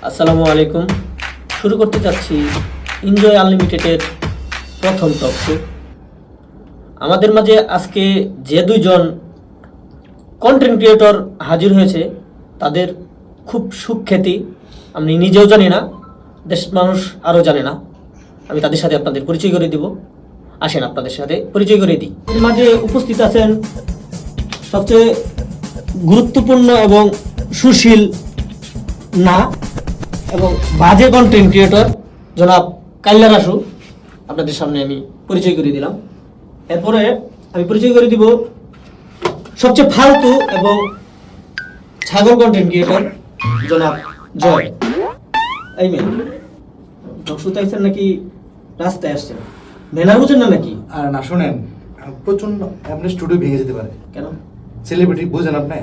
আসসালামু আলাইকুম। শুরু করতে যাচ্ছি এনজয় আনলিমিটেডের প্রথম টক শো। আমাদের মাঝে আজকে যে দুইজন কন্টেন্ট ক্রিয়েটর হাজির হয়েছে তাদের খুব সুখ্যাতি আমি নিজেও জানি না, দেশ মানুষ আরও জানে না। আমি তাদের সাথে আপনাদের পরিচয় করে দিব। আসেন আপনাদের সাথে পরিচয় করে দিই। এর মাঝে উপস্থিত আছেন সবচেয়ে গুরুত্বপূর্ণ এবং সুশীল না এবং বাজে কন্টেন্ট ক্রিয়েটর জনাব কাইল্লা রাসু। আপনাদের সামনে আমি পরিচয় করে দিলাম। এরপরে আমি পরিচয় করে দিব সবচেয়ে ফালতু এবং ছাগল কন্টেন্ট ক্রিয়েটর জনাব জয়। এই মেয়ে টকশুতে আসছেন নাকি রাস্তায় আসছেন? মেনার বুঝেন না নাকি? আর না শোনেন, প্রচন্ড আপনি স্টুডিও ভেঙে যেতে পারে। কেন? সেলিব্রিটি বুঝেন আপনি,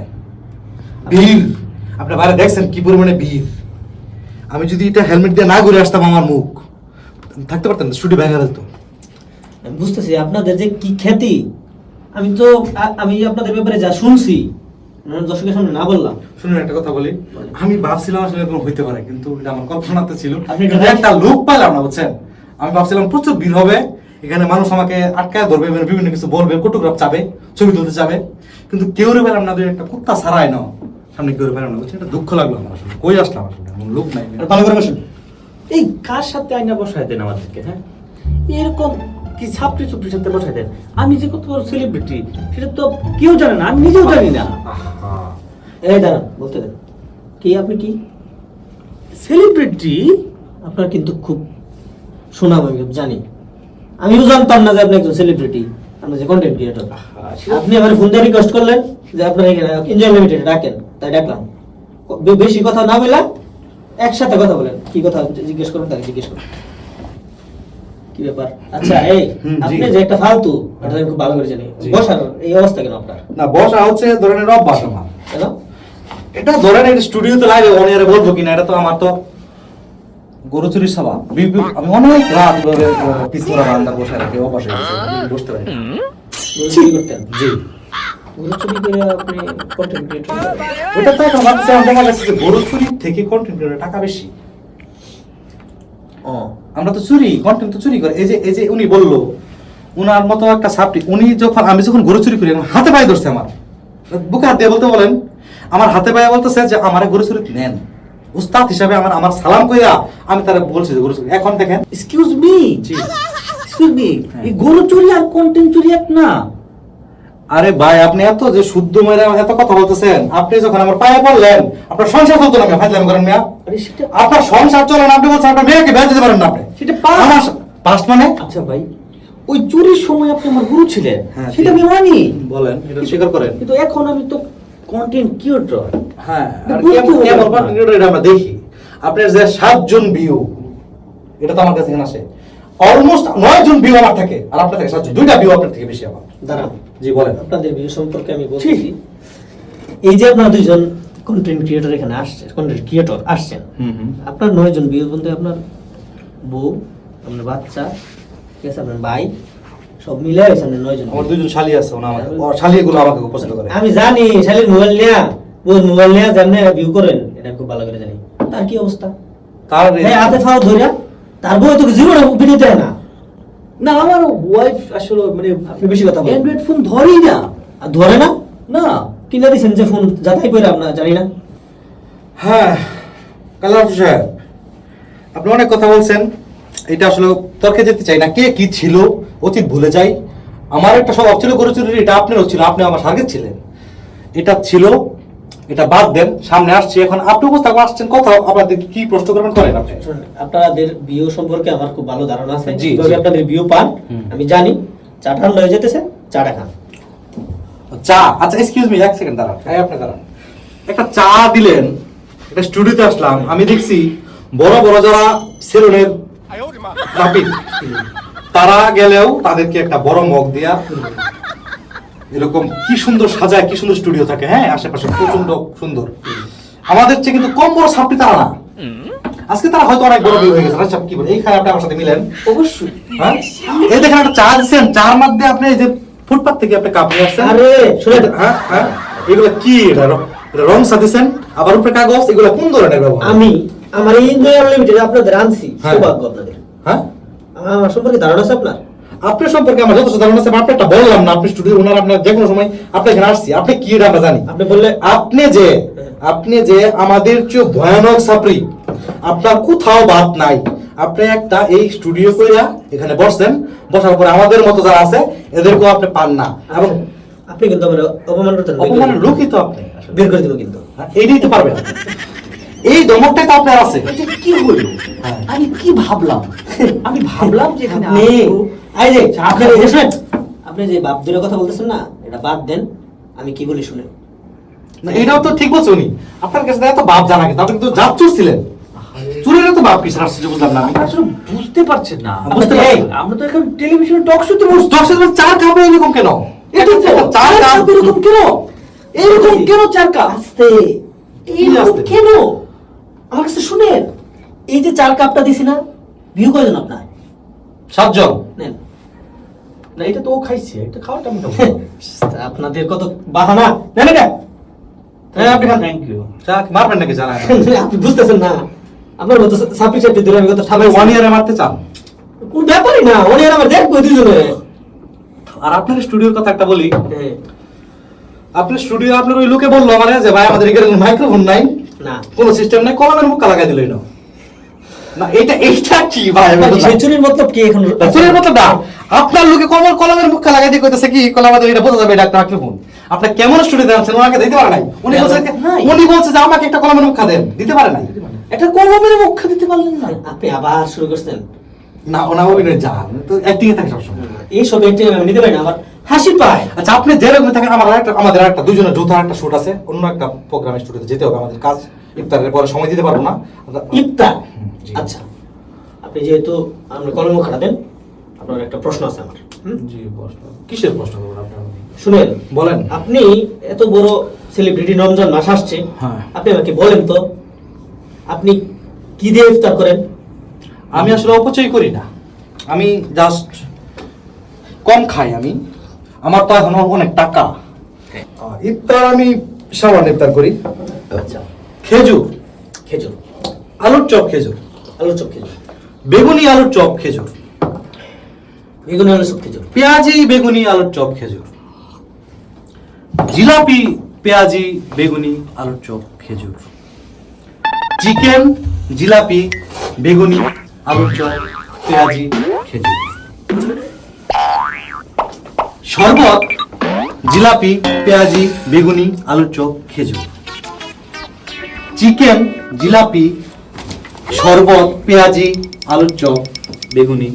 ভিড় আপনি বাইরে দেখছেন কি পরিমাণে ভিড়। আমি যদি এটা হেলমেট দিয়ে না ঘুরে আসতাম আমার মুখ থাকতে পারতাম না, স্টুডিও ভেঙে ফেলতো। আমি বুঝতেছি আপনাদের যে কি খ্যাতি। আমি আপনাদের ব্যাপারে যা শুনছি দর্শকের সামনে না বললাম। শুনুন একটা কথা বলি, আমি ভাবছিলাম আসলে এরকম হইতে পারে, কিন্তু এটা আমার কল্পনাতে ছিল। আপনি একটা লোক পাইলাম না, বুঝছেন। আমি ভাবছিলাম প্রচুর ভিড় হবে, এখানে মানুষ আমাকে আটকায় ধরবে, বিভিন্ন কিছু বলবে, ফটোগ্রাফ চাবে, ছবি তুলতে চাবে, কিন্তু কেউ পেলাম না। একটা কুত্তা ছাড়াই না সামনে কেউ পেলাম না, বুঝছেন। এটা দুঃখ লাগলো আমার আসলে। কই আসলাম আসলে, এমন লোক নাই। ভালো করে বসেন। এই কার সাথে আইনা বসায় দেন আমাদেরকে? হ্যাঁ, এরকম কি ছাপড়ি চুপড়ির সাথে বসায় দেন? আমি যে কত বড় সেলিব্রিটি সেটা তো কেউ জানে না, আমি নিজেও জানি না। এই দাঁড়ান, বলতে দেন। কি আপনি কি সেলিব্রিটি? আপনার কিন্তু খুব সুনাম আমি জানি। আমিও জানতাম না যে আপনি একজন সেলিব্রিটি, আপনি যে কন্টেন্ট ক্রিয়েটর। আপনি আমার ফোন দিয়ে রিকোয়েস্ট করলেন যে আপনার এখানে এনজয় লিমিটেড ডাকেন, তাই ডাকলাম। বেশি কথা না বলে একসাথে কথা বলেন। কি কথা জিজ্ঞেস করুন, তাকে জিজ্ঞেস করুন কি ব্যাপার। আচ্ছা, এই আপনি যে একটা ফালতু, এটা আমি খুব ভালো করে জানি। বসার এই অবস্থা কেন আপনার? না, বসা হচ্ছে ধরনের অভ্যাস আমার। কেন? এটা ধরেন স্টুডিওতে লাইভে অন এয়ারে বলবো কিনা, এটা তো আমার তো গরু চুরির সভা। আমি অনেক রাত ধরে পিছরা বারান্দা বসে রাখি, অভ্যাস হয়ে গেছে, বসতে পারি না। চুরি করতেন? জি। গরু চুরি করে আপনি কন্টেন্ট ক্রিয়েটর? ওটা তো এখন ভাবছি আমার দেখা যাচ্ছে যে গরু চুরির থেকে কন্টেন্ট ক্রিয়েটর টাকা বেশি। ও, আমরা তো চুরি, কন্টেন্ট তো চুরি করে। এই যে উনি বললো, উনার মতো একটা ছাপটি, আমি যখন গরু চুরি করি, আমার হাতে পায়ে ধরছে, আমার বুকে হাত দিয়ে বলতে বলেন, আমার হাতে পায়ে বলতেছে যে আমার গরু চুরি নেন। উস্তাদ হিসাবে আমার সালাম কইরা আমি তারা বলছি যে গরু চুরি। এখন দেখেন, এক্সকিউজ মি, জি, এক্সকিউজ মি, এই গরু চুরি আর কন্টেন্ট চুরি এক না? আরে ভাই, আপনি এত যে শুদ্ধ মেরে এত কথা বলতেছেন। আপনি যখন আমার পায়ে পড়লেন, আপনার সংসার চলতো না, আমি ফাজলামি করেন মিয়া। আরে সেটা আপনার সংসার চলে না, আপনি বলছেন আপনার মেয়েকে বিয়ে দিতে পারেন না আপনি। সেটা আমার পাস্ট মানে? আচ্ছা ভাই, ওই চুরির সময় আপনি আমার গুরু ছিলেন, হ্যাঁ, সেটা আমি মানি। বলেন, এটা স্বীকার করেন। কিন্তু এখন আমি তো কন্টেন্ট ক্রিয়েটর। হ্যাঁ, এটা আর বুঝতে হবে কেমন আপনার। content creator এটা আমরা দেখি। আপনার যে 7 জন ভিউ, এটা তো আমার কাছে এখানে আসে। অলমোস্ট 9 জন ভিউ আমার থাকে, আর আপনার থেকে 7 জন, 2টা ভিউ আপনার থেকে বেশি আমার। দাঁড়ান, জি বলেন। আপনাদের ভিডিও সম্পর্কে আমি বলছি। এই যে আপনারা দুইজন কন্টেন্ট ক্রিয়েটর এখানে আসছেন, কন্টেন্ট ক্রিয়েটর আসছেন, আপনার 9 জন ভিউ বলতে আপনার বউ, আপনার বাচ্চা, ঠিক আছে, আপনার ভাই, সব মিলে হয়েছে আপনার 9 জন। আমার 2 জন শালি আছে, ওনা আমাকে শালিগুলো আমাকে খুব পছন্দ করে। আমি জানি শালির মোবাইল নিয়া, ওর মোবাইল নিয়া যেমনি ভিউ করেন, এটা আমি খুব ভালো করে জানি। তার কি অবস্থা? তার এই হাতে ফাও ধরিয়া তার বউ তো জীবনে ভিডিও দেয় না। না, আমার ওয়াইফ আসলে মানে আপনি বেশি কথা বলেন। অ্যান্ড্রয়েড ফোন ধরেই না। আর ধরে না? না, কিনা দিছেন যে ফোন যাতাই করে আপনার জানি না। হ্যাঁ, কালার সাহেব, আপনি অনেক কথা বলছেন। এটা আসলে তর্কে যেতে চাই না। কে কি ছিল অতীত ভুলে যাই। আমার একটা স্বভাব ছিল গরু চুরির, এটা আপনারও ছিল, আপনি আমার সার্গেট ছিলেন। এটা ছিল, এটা বাদ দেন। সামনে আসছে, এখন আপনি উপস্থাপন আসছেন, কথা আপনাদের কি প্রশ্ন করবেন করেন আপনি। শুনুন, আপনাদের ভিউ সম্পর্কে আমার খুব ভালো ধারণা আছে। জি, কিভাবে জি। আপনাদের ভিউ পান আমি জানি। চা ঠান্ডা হয়ে যেতেছে, চাটা খান। চা? আচ্ছা, এক্সকিউজ মি, 1 সেকেন্ড দাঁড়ান। হ্যাঁ, আপনি দাঁড়ান। একটা চা দিলেন, একটা স্টুডিওতে আসলাম, আমি দেখছি বড় বড় যারা সেলুনের নাপিত, তারা গেলেও তাদেরকে একটা বড় মগ দিয়া এরকম কি সুন্দর সাজায়, কি সুন্দর স্টুডিও থাকে। হ্যাঁ, আশেপাশে প্রচন্ড সুন্দর। আমাদের চেয়ে কিন্তু কম বড় সাপটি তারা না। আজকে তারা হয়তো অনেক বড় ভিউ হয়ে গেছে। আচ্ছা, কি বলেন, এইখানে আপনি আমার সাথে মিলেন অবশ্যই। হ্যাঁ, এই দেখেন একটা চা দিচ্ছেন, চার মধ্যে আপনি এই যে ফুটপাত থেকে আপনি কাপ নিয়ে আসছেন। আরে শুনে, হ্যাঁ হ্যাঁ, এগুলো কি? এটা রং চা দিচ্ছেন, আবার উপরে কাগজ, এগুলো কোন ধরনের ব্যবহার? আমি আমার এই এনজয় আনলিমিটেড আপনাদের আনছি, হ্যাঁ। সৌভাগ্য আপনাদের। হ্যাঁ আমার সম্পর্কে ধারণা আছে আপনার? আপনার সম্পর্কে আমার যথেষ্ট ধারণা আছে, আপনারটা বললাম না, আপনি স্টুডিও ওনার, আপনার যে কোনো সময় আপনি এখানে আসছি, আপনি কি এটা আমরা জানি। আপনি বললে আপনি যে আমাদের চেয়ে ভয়ানক ছাত্রী, আপনার কোথাও বাদ নাই। আপনি একটা এই স্টুডিও কইরা এখানে বসছেন, বসার পরে আমাদের মতো যারা আছে এদেরকেও আপনি পান না, এবং আপনি কিন্তু আমার অপমান করতেন, অপমানের লোকই তো আপনি, বের করে দিব কিন্তু। এই দিতে পারবেন আপনি। এই দমকটাই তো আপনার আছে। এটা কি হলো? হ্যাঁ। আমি কি ভাবলাম? আমি ভাবলাম যে এখানে আপনি এই যে চা আপনার খাবো। এই যে শুনেন, আপনি যে বাপ দূরের কথা বলতেছেন না, এটা বাদ দেন, আমি কি বলি শুনেন। না, এটাও তো ঠিক বলছো উনি, আপনার কাছে এত বাপ জানা কিন্তু আপনি কিন্তু জাত চুর ছিলেন, চুরের তো বাপ কিসের আসছে বুঝলাম না আমি। আপনারা আসলে বুঝতে পারছেন না। বুঝতে এই, পারছি। আমরা তো এখন টেলিভিশন টক শোতে বসছি। দশ হাজার চার খাবে এরকম কেন? এটা তো চার চার কাপ কাপ এরকম কেন? এরকম কেন চার কাপ? আস্তে, এইরকম আস্তে? কেন? আমার কাছে শুনেন, এই যে 4 কাপটা দিছি না, ভিউ কয়জন আপনার? 7 জন। নেন। না, এটা তো ও খাইছে, এটা খাওয়াটা মোটা আপনাদের কত বাহানা। নেন এটা। হ্যাঁ, আপনি খান। Thank you. চা মারবেন নাকি জানা? আপনি বুঝতেছেন না, আপনার মতো সাপড়ি সাপড়ি দূরে আমি কত ঠাবাই। 1 ইয়ারে মারতে চান? কোন ব্যাপারই না, উনি আর আমার দেখবো দুজনে। আর আপনার স্টুডিওর কথা একটা বলি, হ্যাঁ, আপনার স্টুডিও আপনার ওই লোকে বললো মানে যে ভাই আমাদের এখানে কোনো মাইক্রোফোন নাই, না কোনো সিস্টেম নাই, কলমের মুখা লাগাই দিলই না। না এইটা কি ভাই? আমি বুঝলাম। সেচুরির মতলব কি এখন? আসলে মতো না, আপনার লোকে কলমের মুখা লাগাই দিয়ে কইতেছে কি কলম আমাদের এটা বোঝা যাবে এটা একটা মাইক্রোফোন। আপনি কেমন স্টুডিও আনছেন ওনাকে দিতে পারে নাই। উনি বলছে যে আমাকে একটা কলমের মুখা দেন, দিতে পারে নাই। এটা কলমের মুখ দিতে পারলেন না? আপনি আবার শুরু করছেন। না ওনা অভিনয় যান তো অ্যাক্টিং এ থাকে সবসময়। এই সব একটি আমি নিতে পারি না, আমার হাসি পায়। আচ্ছা আপনি যেরকম থাকেন, আমাদের একটা দুজনের যৌথ একটা শুট আছে, অন্য একটা প্রোগ্রামে স্টুডিওতে যেতে হবে, আমাদের কাজ ইফতারের পরে সময় দিতে পারবো না। ইফতার? জি। আচ্ছা, আপনি যেহেতু আমরা কলম খাটা দেন, আপনার একটা প্রশ্ন আছে আমার। জি প্রশ্ন, কিসের প্রশ্ন করবেন আপনার? শুনেন, বলেন। আপনি এত বড় সেলিব্রিটি, রমজান মাস আসছে, হ্যাঁ। আপনি আমাকে বলেন তো, আপনি কি দিয়ে ইফতার করেন? আমি আসলে অপচয় করি না, আমি জাস্ট কম খাই। আমার তো এখন অনেক টাকা। ইফতার আমি সামান্য ইফতার করি। আচ্ছা, খেজুর, খেজুর, আলুর চপ খেজুর, আলুর চপ খেজুর, বেগুনি আলুর চপ খেজুর, বেগুন আলুর চপ খেজুর, পেঁয়াজি বেগুনি আলুর চপ খেজুর, জিলাপি পেঁয়াজি বেগুনি আলুর চপ খেজুর, চিকেন জিলাপি বেগুনি আলুর চপ পেঁয়াজি খেজুর, শরবত জিলাপি পেঁয়াজি বেগুনি আলুর চপ খেজুর, চিকেন জিলাপি শরবত পেঁয়াজি আলুর চপ বেগুনি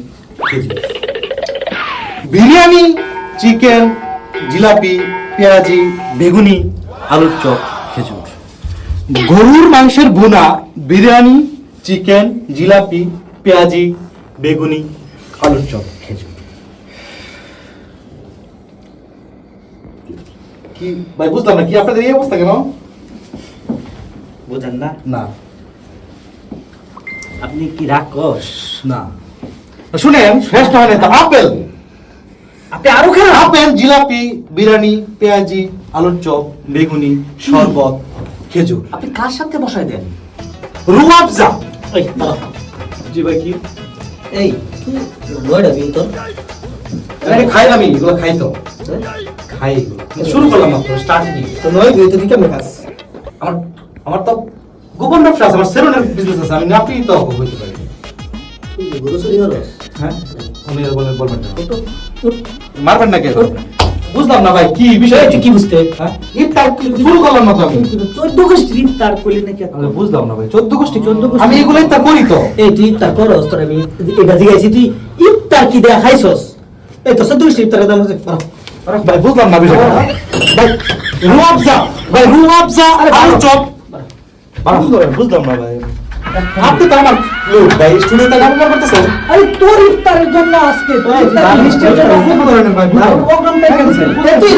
খেজুর, বিরিয়ানি চিকেন জিলাপি পেঁয়াজি বেগুনি আলুর চপ খেজুর, গরুর মাংসের ভুনা বিরিয়ানি চিকেন জিলাপি পেঁয়াজি বেগুনি আলুর চপ খেজুর। কি ভাই বুঝলাম না, কি আপনাদের এই অবস্থা কেন? বুঝেন না? না আপনি কি রাক্ষস? না শুনেন, শ্রেষ্ঠ হয় না আপেল, আপনি আরো খান। আপেল জিলাপি বিরিয়ানি পেঁয়াজি আলুর চপ বেগুনি শরবত খেজুর, আপনি কার সাথে বসায় দেন? রুয়াবজা। এই দাঁড়াও। জি ভাই, কি? এই তুই নয়ডা বিয়ে তোর? আরে খাই আমি, এগুলো খাই তো, খাই এগুলো। শুরু করলাম মাত্র স্টার্টিং। তো নয় বিয়ে তো তুই কেমন খাস? আমার তো গোপন ব্যবসা আছে, আমার সেলুনের বিজনেস আছে, আমি নাপি তো হইতে পারি। তুই যে গরু চুরি করস? হ্যাঁ উনি আর বলবেন না, ওটো, ওট। মারবেন না কে? বুঝলাম না ভাই কি বিষয়, তুই কি বুঝতে? হ্যাঁ ইফতার শুরু করলাম মাত্র আমি। 14 গোষ্ঠী ইফতার করলি নাকি? আরে বুঝলাম না ভাই, 14 গোষ্ঠী 14 গোষ্ঠী। আমি এগুলো ইফতার করি তো। এই তুই ইফতার করস, তোর আমি এটা জিজ্ঞাসি, তুই ইফতার কি দেয়া খাইছস? এই তো 14 ইফতারের দাম হচ্ছে। আরে ভাই বুঝলাম না বিষয়টা। ভাই রুয়াবজা, ভাই রুয়াবজা আলুর চপ। বুঝলাম না ভাই, আপনি তো আমার লোক ভাই, স্টুডিওতে কাম করতেছেন। আরে তোর ইফতারের জন্য আজকে তোর ইফতার লিস্টের জন্য ভাই প্রোগ্রামটা ক্যান্সেল। তুই